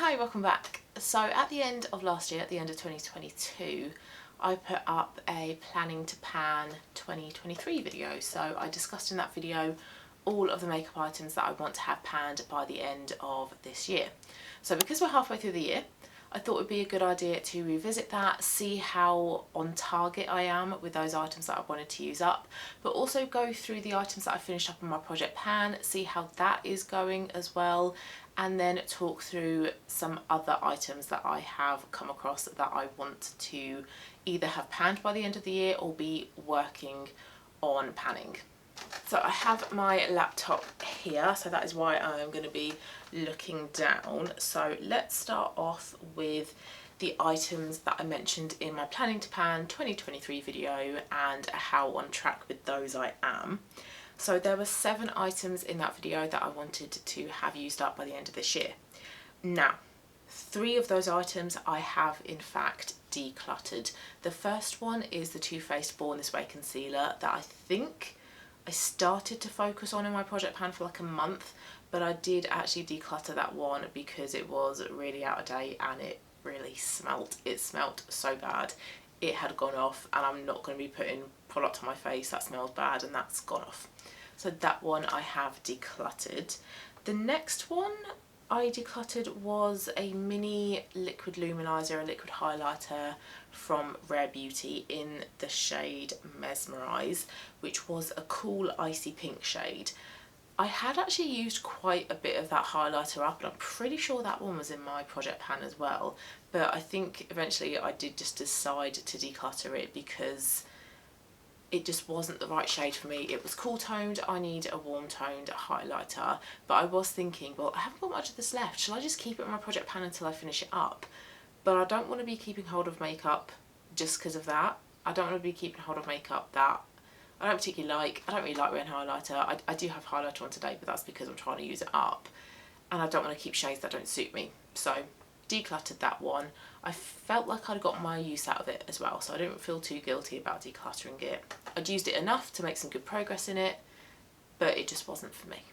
Hi, welcome back. So at the end of last year, at the end of 2022, I put up a planning to pan 2023 video. So I discussed in that video all of the makeup items that I want to have panned by the end of this year. So because we're halfway through the year, I thought it would be a good idea to revisit that, see how on target I am with those items that I wanted to use up, but also go through the items that I finished up in my project pan, see how that is going as well, and then talk through some other items that I have come across that I want to either have panned by the end of the year or be working on panning. So I have my laptop here, so that is why I'm going to be looking down. So let's start off with the items that I mentioned in my planning to pan 2023 video and how on track with those I am. So there were 7 items in that video that I wanted to have used up by the end of this year. Now, 3 of those items I have in fact decluttered. The first one is the Too Faced Born This Way concealer that I think I started to focus on in my project pan for like a month, but I did actually declutter that one because it was really out of date and it really smelt. It smelt so bad. It had gone off, and I'm not going to be putting product on my face that smells bad, and that's gone off. So that one I have decluttered. The next one I decluttered was a mini liquid luminizer, a liquid highlighter from Rare Beauty in the shade Mesmerize, which was a cool icy pink shade. I had actually used quite a bit of that highlighter up, and I'm pretty sure that one was in my project pan as well, but I think eventually I did just decide to declutter it because it just wasn't the right shade for me. It was cool toned, I need a warm toned highlighter, but I was thinking, well, I haven't got much of this left, shall I just keep it in my project pan until I finish it up? But I don't want to be keeping hold of makeup just because of that. I don't want to be keeping hold of makeup that I don't particularly like. I don't really like wearing highlighter. I do have highlighter on today, but that's because I'm trying to use it up, and I don't want to keep shades that don't suit me. So decluttered that one. I felt like I'd got my use out of it as well, so I didn't feel too guilty about decluttering it. I'd used it enough to make some good progress in it, but it just wasn't for me.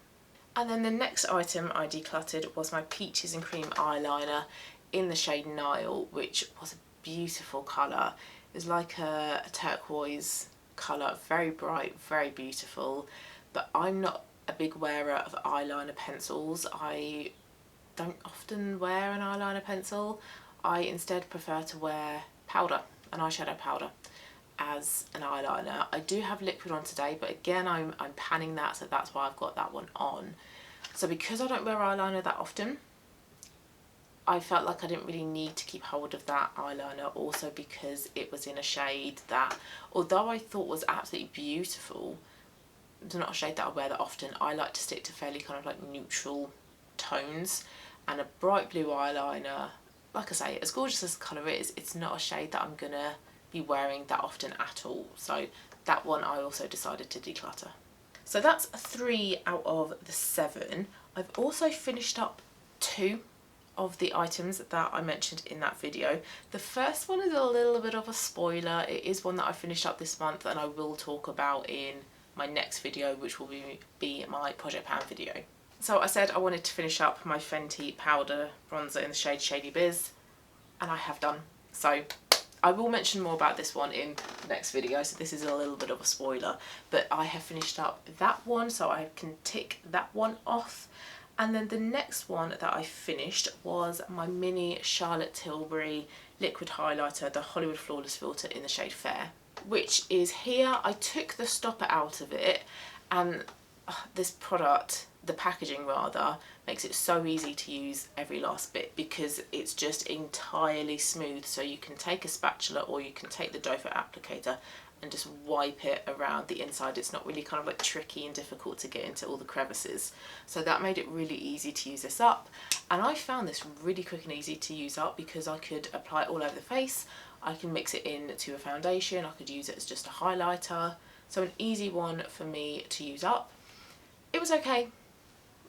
And then the next item I decluttered was my Peaches and Cream eyeliner in the shade Nile, which was a beautiful colour. It was like a turquoise colour, very bright, very beautiful, but I'm not a big wearer of eyeliner pencils. I don't often wear an eyeliner pencil. I instead prefer to wear powder, an eyeshadow powder, as an eyeliner. I do have liquid on today, but again I'm panning that, so that's why I've got that one on. So because I don't wear eyeliner that often, I felt like I didn't really need to keep hold of that eyeliner, also because it was in a shade that, although I thought was absolutely beautiful, it's not a shade that I wear that often. I like to stick to fairly kind of like neutral tones, and a bright blue eyeliner, like I say, as gorgeous as the colour is, it's not a shade that I'm gonna be wearing that often at all. So that one I also decided to declutter. So that's 3 out of the 7. I've also finished up 2 of the items that I mentioned in that video. The first one is a little bit of a spoiler. It is one that I finished up this month and I will talk about in my next video, which will be my project pan video. So I said I wanted to finish up my Fenty powder bronzer in the shade Shady Biz, and I have done. So I will mention more about this one in the next video, so this is a little bit of a spoiler, but I have finished up that one, so I can tick that one off. And then the next one that I finished was my mini Charlotte Tilbury liquid highlighter, the Hollywood Flawless filter in the shade Fair, which is here. I took the stopper out of it, and this product, the packaging rather, makes it so easy to use every last bit because it's just entirely smooth. So you can take a spatula or you can take the doe foot applicator and just wipe it around the inside. It's not really kind of like tricky and difficult to get into all the crevices. So that made it really easy to use this up. And I found this really quick and easy to use up because I could apply it all over the face. I can mix it into a foundation. I could use it as just a highlighter. So an easy one for me to use up. It was okay.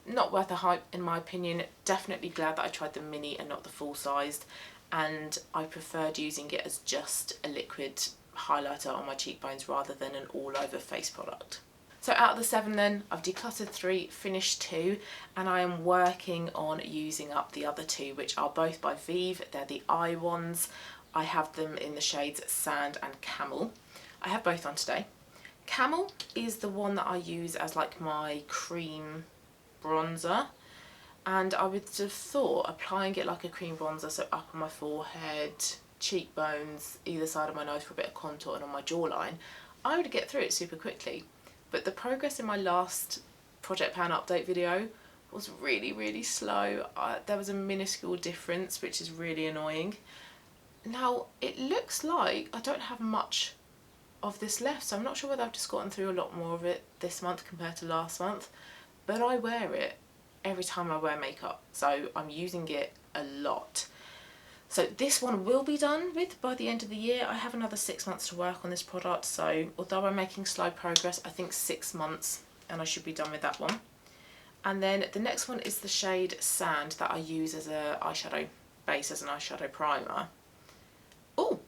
Not worth the hype in my opinion. Definitely glad that I tried the mini and not the full sized. And I preferred using it as just a liquid highlighter on my cheekbones rather than an all over face product. So out of the 7 then, I've decluttered 3, finished 2, and I am working on using up the other 2, which are both by Vive. They're the eye ones. I have them in the shades Sand and Camel. I have both on today. Camel is the one that I use as like my cream bronzer, and I would have thought applying it like a cream bronzer, so up on my forehead, cheekbones, either side of my nose for a bit of contour, and on my jawline, I would get through it super quickly. But the progress in my last project pan update video was really slow. There was a minuscule difference, which is really annoying. Now it looks like I don't have much of this left, so I'm not sure whether I've just gotten through a lot more of it this month compared to last month, but I wear it every time I wear makeup, so I'm using it a lot. So this one will be done with by the end of the year. I have another 6 months to work on this product, so although I'm making slow progress, I think 6 months and I should be done with that one. And then the next one is the shade Sand that I use as a eyeshadow base, as an eyeshadow primer. Oh,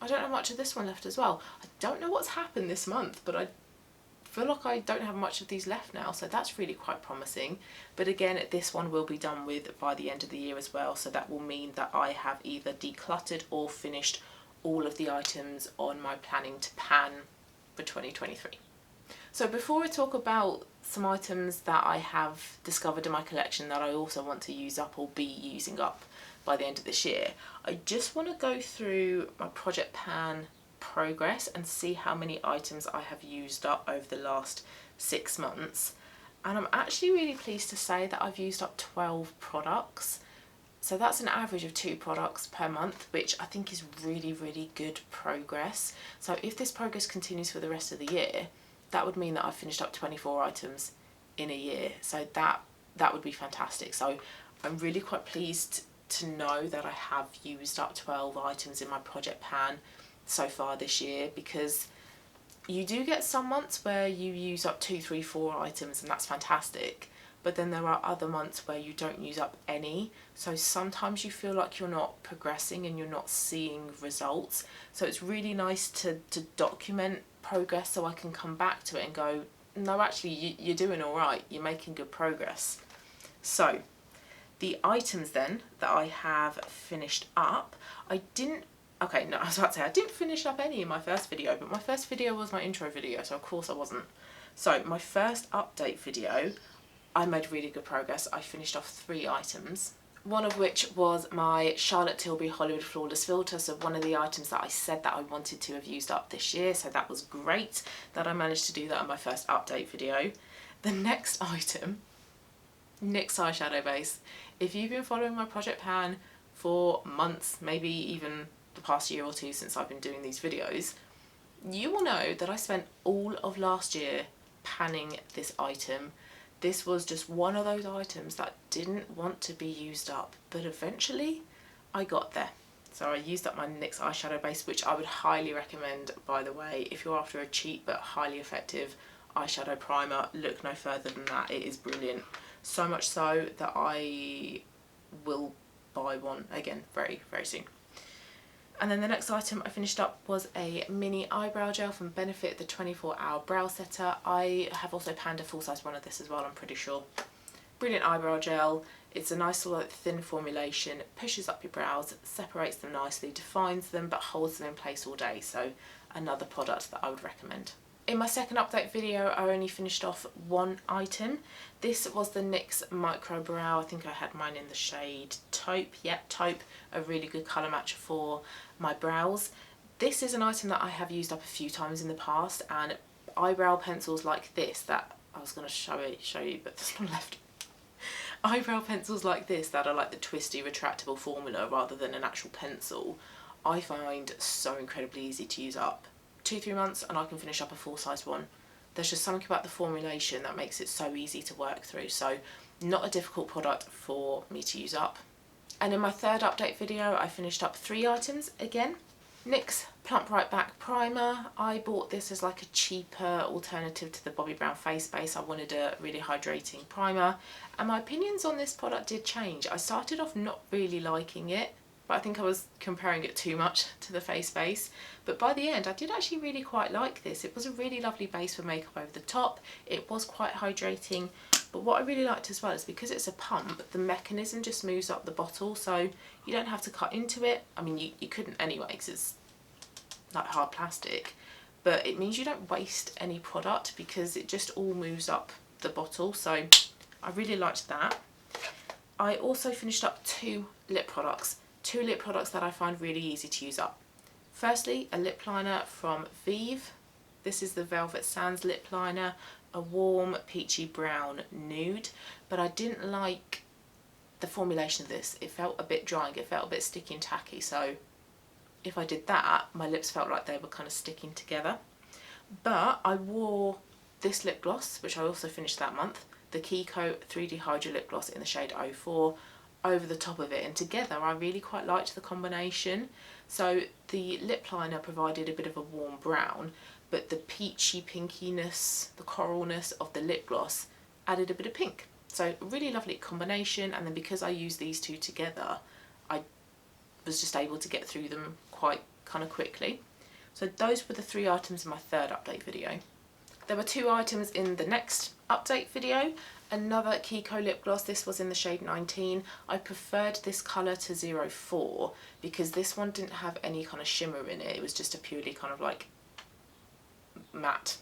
I don't have much of this one left as well. I don't know what's happened this month, but I feel like I don't have much of these left now, so that's really quite promising. But again, this one will be done with by the end of the year as well, so that will mean that I have either decluttered or finished all of the items on my planning to pan for 2023. So before I talk about some items that I have discovered in my collection that I also want to use up or be using up by the end of this year, I just want to go through my project pan progress and see how many items I have used up over the last 6 months. And I'm actually really pleased to say that I've used up 12 products. So that's an average of 2 products per month, which I think is really good progress. So if this progress continues for the rest of the year, that would mean that I've finished up 24 items in a year. So that would be fantastic. So I'm really quite pleased to know that I have used up 12 items in my project pan so far this year, because you do get some months where you use up 2, 3, 4 items and that's fantastic, but then there are other months where you don't use up any, so sometimes you feel like you're not progressing and you're not seeing results. So it's really nice to document progress so I can come back to it and go, no, actually you're doing all right, you're making good progress. So the items then that I have finished up, I was about to say I didn't finish up any in my first video, but my first video was my intro video, so of course I wasn't. So my first update video, I made really good progress. I finished off 3 items, one of which was my Charlotte Tilbury Hollywood Flawless Filter, so one of the items that I said that I wanted to have used up this year, so that was great that I managed to do that in my first update video. The next item, NYX eyeshadow base. If you've been following my project pan for months, maybe even the past year or 2 since I've been doing these videos, you will know that I spent all of last year panning this item. This was just one of those items that didn't want to be used up, but eventually I got there. So I used up my NYX eyeshadow base, which I would highly recommend, by the way. If you're after a cheap but highly effective eyeshadow primer, look no further than that. It is brilliant. So much so that I will buy one again very soon. And then the next item I finished up was a mini eyebrow gel from Benefit, the 24-hour brow setter. I have also panned a full-size one of this as well, I'm pretty sure. Brilliant eyebrow gel. It's a nice little thin formulation, pushes up your brows, separates them nicely, defines them, but holds them in place all day. So another product that I would recommend. In my second update video, I only finished off 1 item. This was the NYX Micro Brow. I think I had mine in the shade Taupe. Yep, Taupe, a really good colour match for my brows. This is an item that I have used up a few times in the past, and eyebrow pencils like this, that I was going to show you, but there's none left. Eyebrow pencils like this that are like the twisty retractable formula rather than an actual pencil, I find so incredibly easy to use up. 2-3 months and I can finish up a full-size one. There's just something about the formulation that makes it so easy to work through, so not a difficult product for me to use up. And in my third update video, I finished up 3 items again. NYX Plump Right Back Primer. I bought this as like a cheaper alternative to the Bobbi Brown face base. I wanted a really hydrating primer, and my opinions on this product did change. I started off not really liking it, but I think I was comparing it too much to the face base. But by the end I did actually really quite like this. It was a really lovely base for makeup over the top. It was quite hydrating, but what I really liked as well is because it's a pump, the mechanism just moves up the bottle, so you don't have to cut into it. I mean, you couldn't anyway because it's like hard plastic, but it means you don't waste any product because it just all moves up the bottle, so I really liked that. I also finished up two lip products that I find really easy to use up. Firstly, a lip liner from Vive. This is the Velvet Sands lip liner, a warm peachy brown nude, but I didn't like the formulation of this. It felt a bit drying, it felt a bit sticky and tacky, so if I did that, my lips felt like they were kind of sticking together. But I wore this lip gloss, which I also finished that month, the Kiko 3D Hydra Lip Gloss in the shade 04, over the top of it, and together I really quite liked the combination. So the lip liner provided a bit of a warm brown, but the peachy pinkiness, the coralness of the lip gloss added a bit of pink. So a really lovely combination, and then because I used these two together, I was just able to get through them quite kind of quickly. So those were the 3 items in my third update video. There were 2 items in the next update video. Another Kiko lip gloss, this was in the shade 19. I preferred this colour to 04 because this one didn't have any kind of shimmer in it. It was just a purely kind of like matte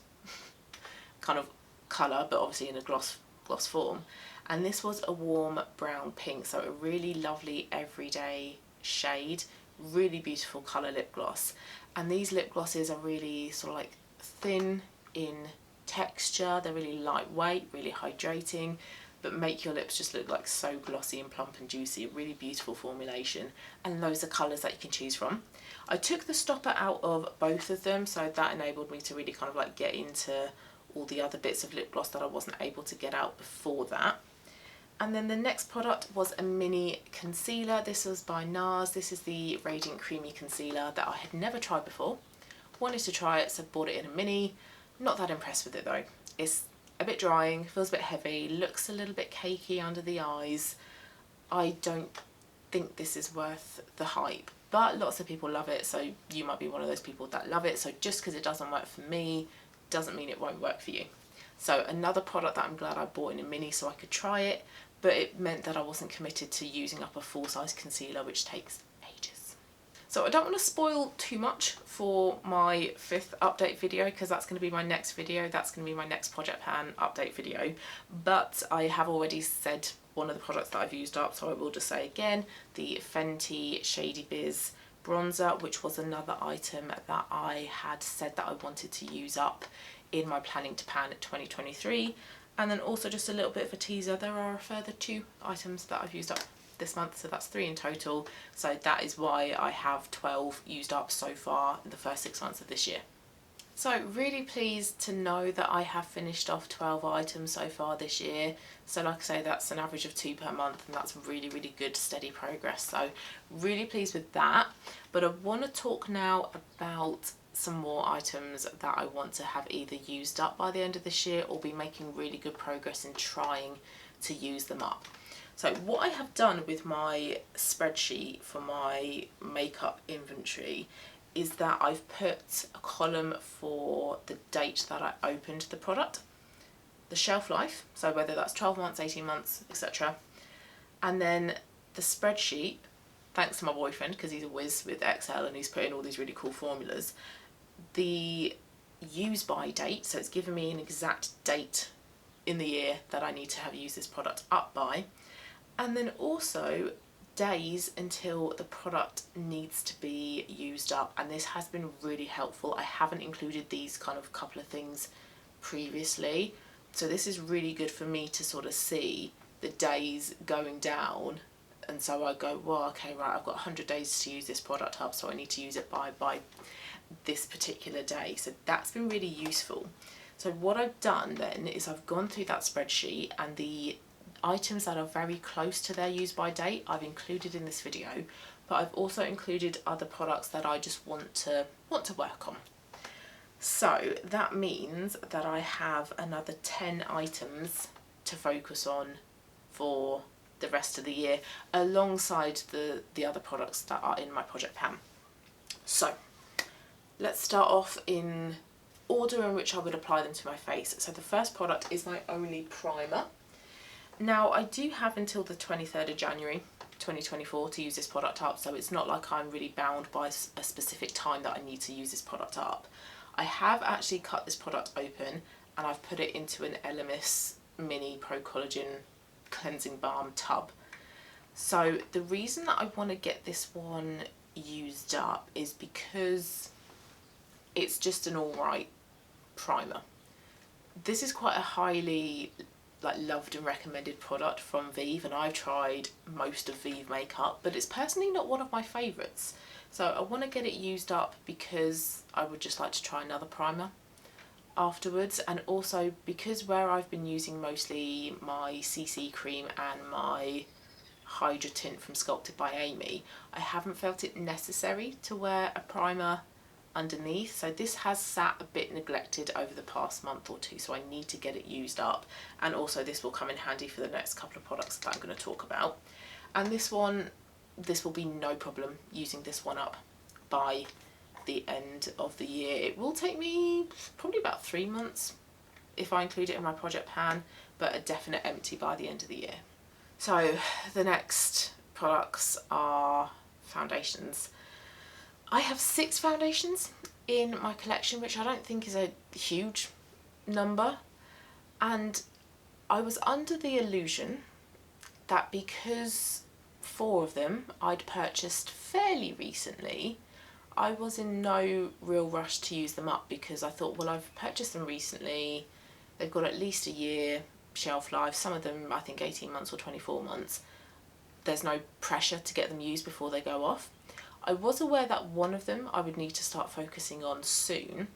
kind of colour, but obviously in a gloss form. And this was a warm brown pink, so a really lovely everyday shade, really beautiful colour lip gloss. And these lip glosses are really sort of like thin in texture, they're really lightweight, really hydrating, but make your lips just look like so glossy and plump and juicy. A really beautiful formulation, and loads of colours that you can choose from. I took the stopper out of both of them, so that enabled me to really kind of like get into all the other bits of lip gloss that I wasn't able to get out before that. And then the next product was a mini concealer. This was by NARS. This is the Radiant Creamy Concealer that I had never tried before. Wanted to try it, so bought it in a mini. Not that impressed with it though. It's a bit drying, feels a bit heavy, looks a little bit cakey under the eyes. I don't think this is worth the hype, but lots of people love it, so you might be one of those people that love it. So just because it doesn't work for me doesn't mean it won't work for you. So another product that I'm glad I bought in a mini so I could try it, but it meant that I wasn't committed to using up a full-size concealer, which takes ages. So I don't want to spoil too much for my 5th update video because that's going to be my next video, that's going to be my next project pan update video, but I have already said one of the products that I've used up, so I will just say again, the Fenty Shady Biz bronzer, which was another item that I had said that I wanted to use up in my planning to pan 2023. And then also just a little bit of a teaser, there are a further 2 items that I've used up this month, so that's 3 in total. So that is why I have 12 used up so far in the first 6 months of this year. So really pleased to know that I have finished off 12 items so far this year. So like I say, that's an average of 2 per month, and that's really, really good steady progress. So really pleased with that. But I want to talk now about some more items that I want to have either used up by the end of this year or be making really good progress in trying to use them up. So what I have done with my spreadsheet for my makeup inventory is that I've put a column for the date that I opened the product, the shelf life, so whether that's 12 months, 18 months, etc. And then the spreadsheet, thanks to my boyfriend because he's a whiz with Excel and he's put in all these really cool formulas, the use by date, so it's given me an exact date in the year that I need to have used this product up by, and then also days until the product needs to be used up. And this has been really helpful. I haven't included these kind of couple of things previously, so this is really good for me to sort of see the days going down, and so I go, well, okay, right, I've got 100 days to use this product up, so I need to use it by this particular day. So that's been really useful. So what I've done then is I've gone through that spreadsheet, and the items that are very close to their use by date I've included in this video, but I've also included other products that I just want to work on. So that means that I have another 10 items to focus on for the rest of the year alongside the other products that are in my project pan. So let's start off in order in which I would apply them to my face. So the first product is my Only Primer. Now I do have until the 23rd of January 2024 to use this product up, so it's not like I'm really bound by a specific time that I need to use this product up. I have actually cut this product open and I've put it into an Elemis Mini Pro Collagen Cleansing Balm tub. So the reason that I want to get this one used up is because it's just an alright primer. This is quite a highly loved and recommended product from Vive, and I've tried most of Vive makeup, but it's personally not one of my favourites. So I want to get it used up because I would just like to try another primer afterwards, and also because where I've been using mostly my CC cream and my Hydra Tint from Sculpted by Amy, I haven't felt it necessary to wear a primer underneath. So this has sat a bit neglected over the past month or two, so I need to get it used up, and also this will come in handy for the next couple of products that I'm going to talk about. And this will be no problem using this one up by the end of the year. It will take me probably about 3 months if I include it in my project pan, but a definite empty by the end of the year. So the next products are foundations. I have 6 foundations in my collection, which I don't think is a huge number, and I was under the illusion that because 4 of them I'd purchased fairly recently, I was in no real rush to use them up, because I thought, well, I've purchased them recently, they've got at least a year shelf life, some of them I think 18 months or 24 months, there's no pressure to get them used before they go off. I was aware that one of them I would need to start focusing on soon,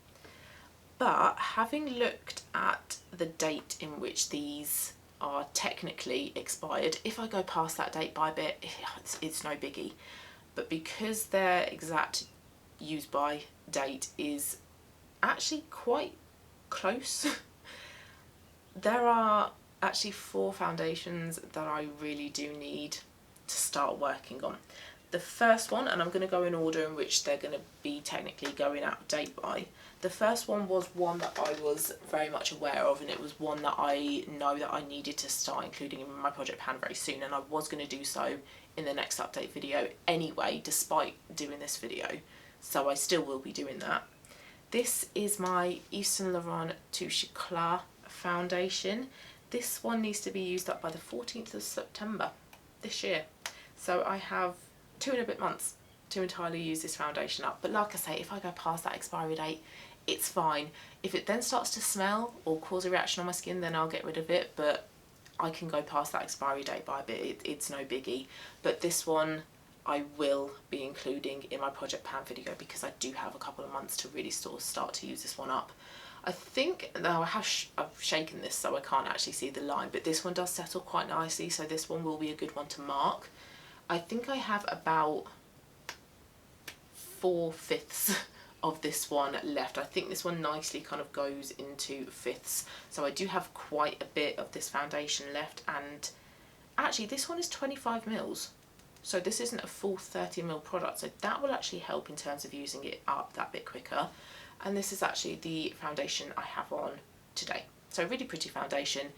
but having looked at the date in which these are technically expired, if I go past that date by a bit, it's no biggie. But because their exact use by date is actually quite close, there are actually 4 foundations that I really do need to start working on. The first one, and I'm going to go in order in which they're going to be technically going out of date by. The first one was one that I was very much aware of, and it was one that I know that I needed to start including in my project pan very soon, and I was going to do so in the next update video anyway, despite doing this video, so I still will be doing that. This is my Yves Saint Laurent Touche Éclat foundation. This one needs to be used up by the 14th of September this year, so I have 2 and a bit months to entirely use this foundation up. But like I say, if I go past that expiry date, it's fine. If it then starts to smell or cause a reaction on my skin, then I'll get rid of it, but I can go past that expiry date by a bit, it's no biggie. But this one I will be including in my project pan video, because I do have a couple of months to really sort of start to use this one up. I think, now I've shaken this so I can't actually see the line, but this one does settle quite nicely, so this one will be a good one to mark. I think I have about 4/5 of this one left. I think this one nicely kind of goes into 5ths, so I do have quite a bit of this foundation left, and actually this one is 25 mils, so this isn't a full 30 ml product, so that will actually help in terms of using it up that bit quicker. And this is actually the foundation I have on today. So really pretty foundation,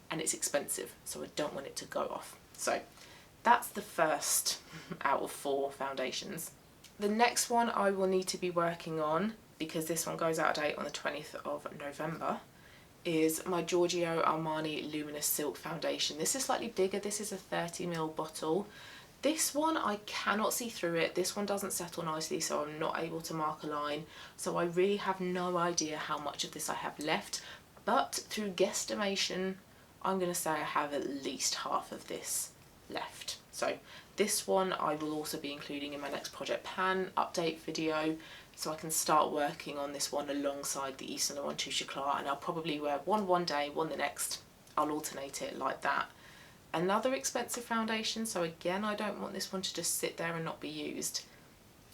and it's expensive, so I don't want it to go off. So that's the first out of 4 foundations. The next one I will need to be working on, because this one goes out of date on the 20th of November, is my Giorgio Armani Luminous Silk Foundation. This is slightly bigger, this is a 30 ml bottle. This one I cannot see through it, this one doesn't settle nicely, so I'm not able to mark a line, so I really have no idea how much of this I have left, but through guesstimation I'm going to say I have at least half of this left. So this one I will also be including in my next project pan update video, so I can start working on this one alongside the Yves Saint Laurent Touche Éclat, and I'll probably wear one day, one the next. I'll alternate it like that. Another expensive foundation, so again I don't want this one to just sit there and not be used,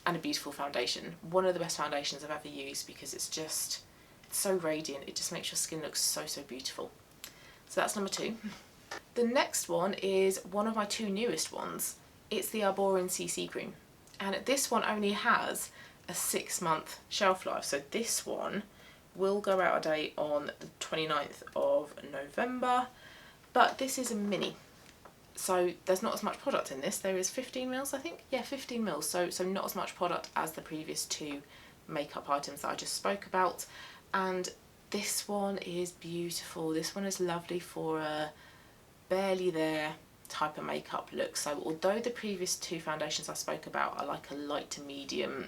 and a beautiful foundation. One of the best foundations I've ever used, because it's so radiant, it just makes your skin look so beautiful. So that's number 2. The next one is one of my two newest ones. It's the Arborean CC cream, and this one only has a 6-month shelf life. So this one will go out of date on the 29th of November, but this is a mini. So there's not as much product in this. There is 15 mils, I think. Yeah, 15 mils. So not as much product as the previous two makeup items that I just spoke about. And this one is beautiful. This one is lovely for a barely there type of makeup look. So although the previous two foundations I spoke about are like a light to medium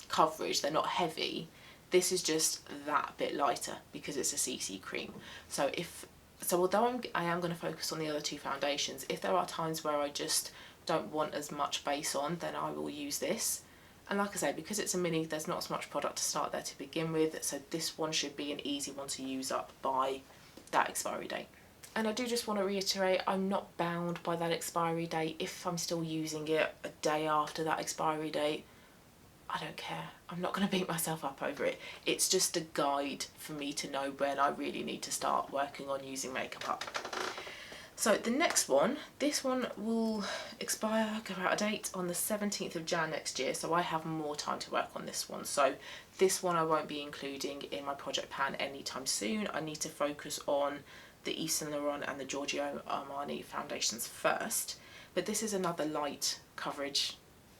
coverage, they're not heavy, this is just that bit lighter because it's a CC cream. So although I am going to focus on the other two foundations, if there are times where I just don't want as much base on, then I will use this. And like I say, because it's a mini, there's not as much product to start there to begin with, so this one should be an easy one to use up by that expiry date. And I do just want to reiterate, I'm not bound by that expiry date. If I'm still using it a day after that expiry date, I don't care. I'm not going to beat myself up over it. It's just a guide for me to know when I really need to start working on using makeup up. So the next one, this one will expire, go out of date on the 17th of Jan next year, so I have more time to work on this one. So this one I won't be including in my project pan anytime soon. I need to focus on the Yves Saint Laurent and the Giorgio Armani foundations first. But this is another light coverage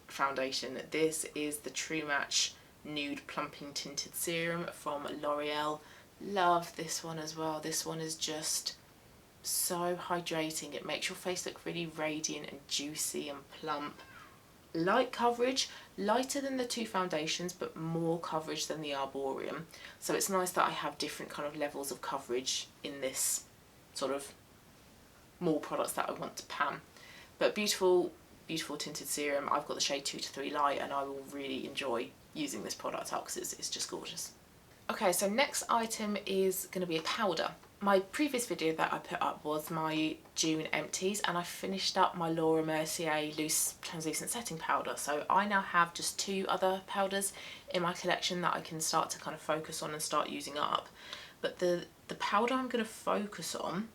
foundation. This is the True Match Nude Plumping Tinted Serum from L'Oreal. Love this one as well. This one is just so hydrating. It makes your face look really radiant and juicy and plump. Light coverage, lighter than the two foundations, but more coverage than the Arboreum. So it's nice that I have different kind of levels of coverage in this sort of more products that I want to pan. But beautiful, beautiful tinted serum. I've got the shade 2 to 3 light, and I will really enjoy using this product up because it's just gorgeous. Okay, so next item is going to be a powder. My previous video that I put up was my June empties, and I finished up my Laura Mercier loose translucent setting powder. So I now have just 2 other powders in my collection that I can start to kind of focus on and start using up. But the powder I'm going to focus on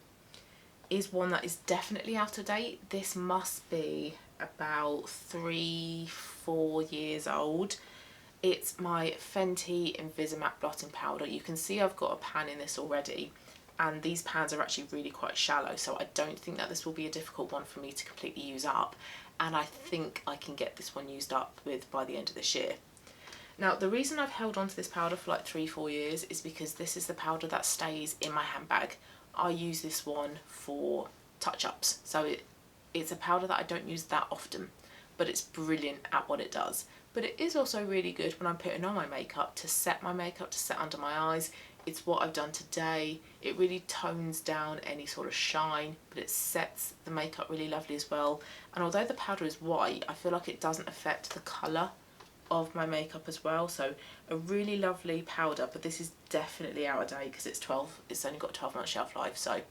is one that is definitely out of date. This must be about 3-4 years old. It's my Fenty Invisimatte blotting powder. You can see I've got a pan in this already, and these pans are actually really quite shallow, so I don't think that this will be a difficult one for me to completely use up, and I think I can get this one used up with by the end of this year. Now, the reason I've held on to this powder for like 3-4 years is because this is the powder that stays in my handbag. I use this one for touch-ups, so it's a powder that I don't use that often, but it's brilliant at what it does. But it is also really good when I'm putting on my makeup, to set my makeup, to set under my eyes. It's what I've done today. It really tones down any sort of shine, but it sets the makeup really lovely as well. And although the powder is white, I feel like it doesn't affect the colour of my makeup as well. So a really lovely powder, but this is definitely out of date because it's only got a 12-month shelf life. So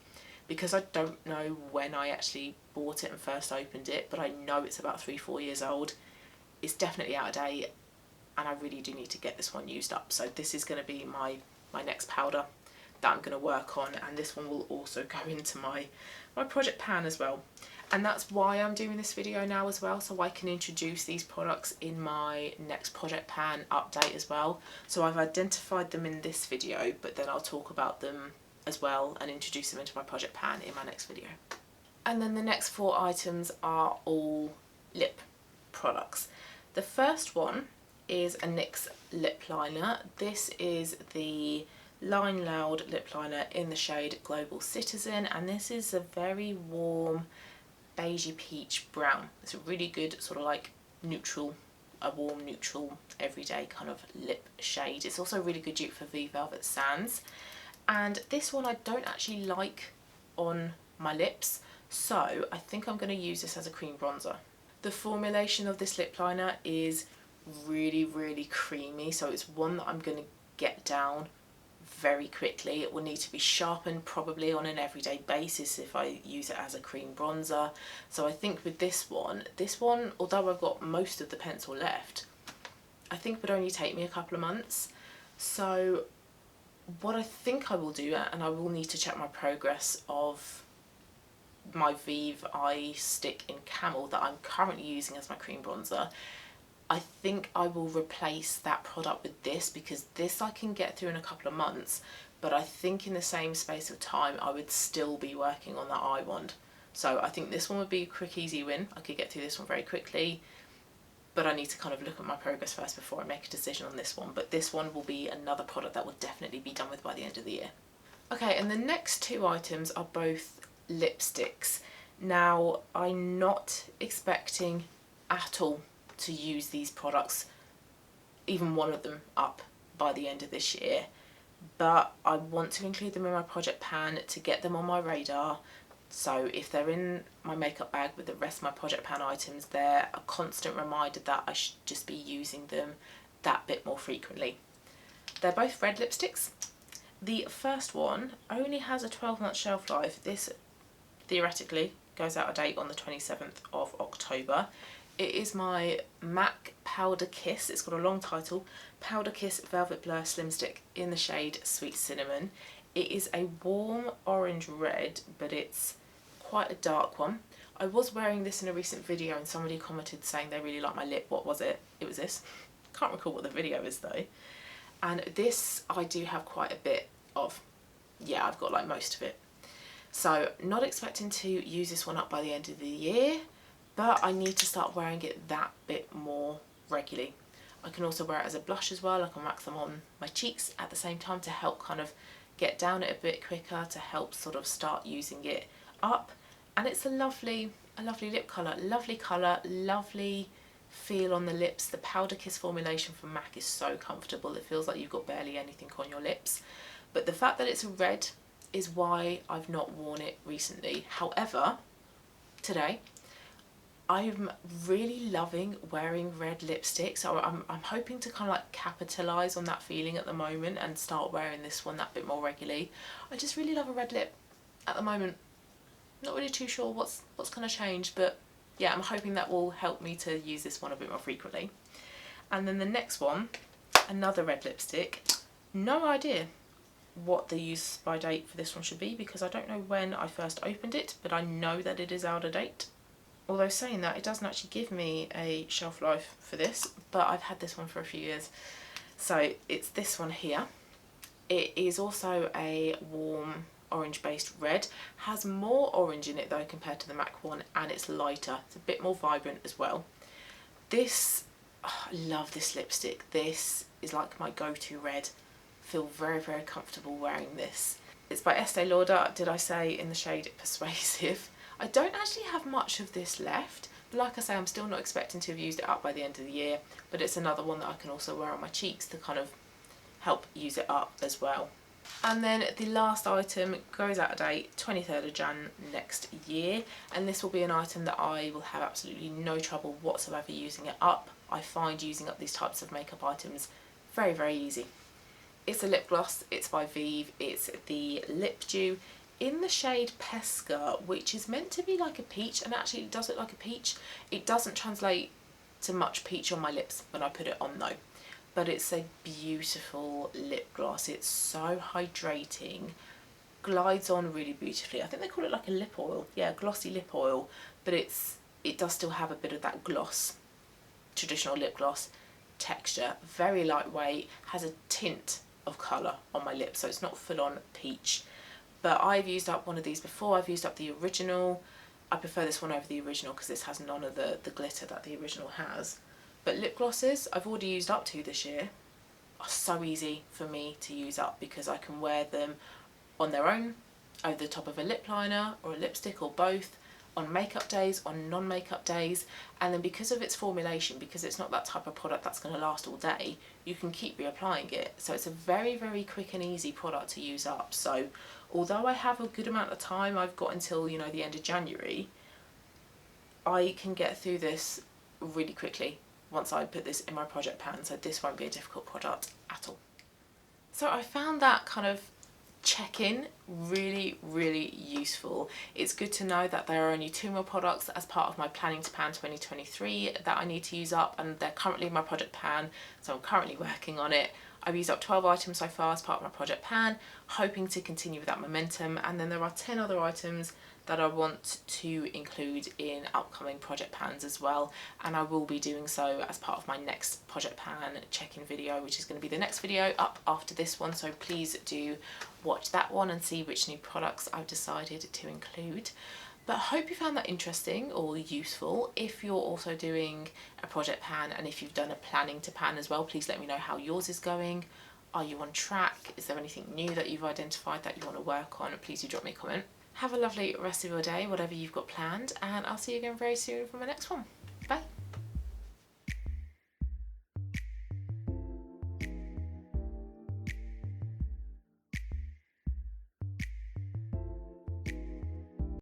because I don't know when I actually bought it and first opened it, but I know it's about 3-4 years old, it's definitely out of date, and I really do need to get this one used up. So this is going to be my next powder that I'm going to work on, and this one will also go into my project pan as well. And that's why I'm doing this video now as well, so I can introduce these products in my next project pan update as well. So I've identified them in this video, but then I'll talk about them as well and introduce them into my project pan in my next video. And then the next 4 items are all lip products. The first one is a NYX lip liner. This is the Line Loud lip liner in the shade Global Citizen, and this is a very warm beigey peach brown. It's a really good sort of like neutral, a warm neutral everyday kind of lip shade. It's also a really good dupe for V Velvet Sands, and this one I don't actually like on my lips, so I think I'm going to use this as a cream bronzer. The formulation of this lip liner is really, really creamy, so it's one that I'm going to get down very quickly. It will need to be sharpened probably on an everyday basis if I use it as a cream bronzer. So I think with this one, although I've got most of the pencil left, I think would only take me a couple of months. So what I think I will do, and I will need to check my progress of my Vive Eye Stick in Camel that I'm currently using as my cream bronzer, I think I will replace that product with this, because this I can get through in a couple of months, but I think in the same space of time I would still be working on that eye wand. So I think this one would be a quick, easy win. I could get through this one very quickly, but I need to kind of look at my progress first before I make a decision on this one. But this one will be another product that will definitely be done with by the end of the year. Okay, and the next two items are both lipsticks. Now, I'm not expecting at all to use these products, even one of them, up by the end of this year, but I want to include them in my project pan to get them on my radar. So if they're in my makeup bag with the rest of my project pan items, they're a constant reminder that I should just be using them that bit more frequently. They're both red lipsticks. The first one only has a 12-month shelf life. This theoretically goes out of date on the 27th of October. It is my MAC Powder Kiss. It's got a long title. Powder Kiss Velvet Blur Slim Stick in the shade Sweet Cinnamon. It is a warm orange red, but it's quite a dark one. I was wearing this in a recent video and somebody commented saying they really liked my lip. What was it? It was this. Can't recall what the video is though. And this I do have quite a bit of. Yeah, I've got like most of it. So not expecting to use this one up by the end of the year, but I need to start wearing it that bit more regularly. I can also wear it as a blush as well. I can wax them on my cheeks at the same time to help kind of get down it a bit quicker, to help sort of start using it up. And it's a lovely lip colour, lovely feel on the lips. The Powder Kiss formulation from MAC is so comfortable. It feels like you've got barely anything on your lips. But the fact that it's red is why I've not worn it recently. However, today I'm really loving wearing red lipstick, so I'm hoping to kind of like capitalise on that feeling at the moment and start wearing this one that bit more regularly. I just really love a red lip at the moment. Not really too sure what's going to change, but yeah, I'm hoping that will help me to use this one a bit more frequently. And then the next one, another red lipstick. No idea what the use by date for this one should be, because I don't know when I first opened it, but I know that it is out of date. Although saying that, it doesn't actually give me a shelf life for this, but I've had this one for a few years. So it's this one here. It is also a warm orange based red. Has more orange in it though compared to the MAC one, and it's lighter. It's a bit more vibrant as well. This, oh, I love this lipstick. This is like my go-to red. Feel very, very comfortable wearing this. It's by Estee Lauder, did I say, in the shade Persuasive. I don't actually have much of this left, but like I say, I'm still not expecting to have used it up by the end of the year, but it's another one that I can also wear on my cheeks to kind of help use it up as well. And then the last item goes out of date 23rd of Jan next year, and this will be an item that I will have absolutely no trouble whatsoever using it up. I find using up these types of makeup items very, very easy. It's a lip gloss, it's by Vive, it's the Lip Dew in the shade Pesca, which is meant to be like a peach, and actually it does look like a peach. It doesn't translate to much peach on my lips when I put it on though, but it's a beautiful lip gloss. It's so hydrating, glides on really beautifully. I think they call it like a lip oil, yeah, glossy lip oil, but it does still have a bit of that gloss, traditional lip gloss texture. Very lightweight, has a tint of colour on my lips, so it's not full on peach. But I've used up one of these before. I've used up the original. I prefer this one over the original because this has none of the glitter that the original has. But lip glosses, I've already used up 2 this year, are so easy for me to use up because I can wear them on their own, over the top of a lip liner or a lipstick or both, on makeup days, on non-makeup days, and then because of its formulation, because it's not that type of product that's going to last all day, you can keep reapplying it. So it's a very, very quick and easy product to use up. So although I have a good amount of time, I've got until, you know, the end of January, I can get through this really quickly once I put this in my project pan, so this won't be a difficult product at all. So I found that kind of check-in really, really useful. It's good to know that there are only 2 more products as part of my planning to pan 2023 that I need to use up, and they're currently in my project pan, so I'm currently working on it. I've used up 12 items so far as part of my project pan, hoping to continue with that momentum, and then there are 10 other items that I want to include in upcoming project plans as well, and I will be doing so as part of my next project plan check-in video, which is going to be the next video up after this one, so please do watch that one and see which new products I've decided to include. But I hope you found that interesting or useful. If you're also doing a project plan, and if you've done a planning to pan as well, please let me know how yours is going. Are you on track? Is there anything new that you've identified that you want to work on? Please do drop me a comment. Have a lovely rest of your day, whatever you've got planned, and I'll see you again very soon for my next one.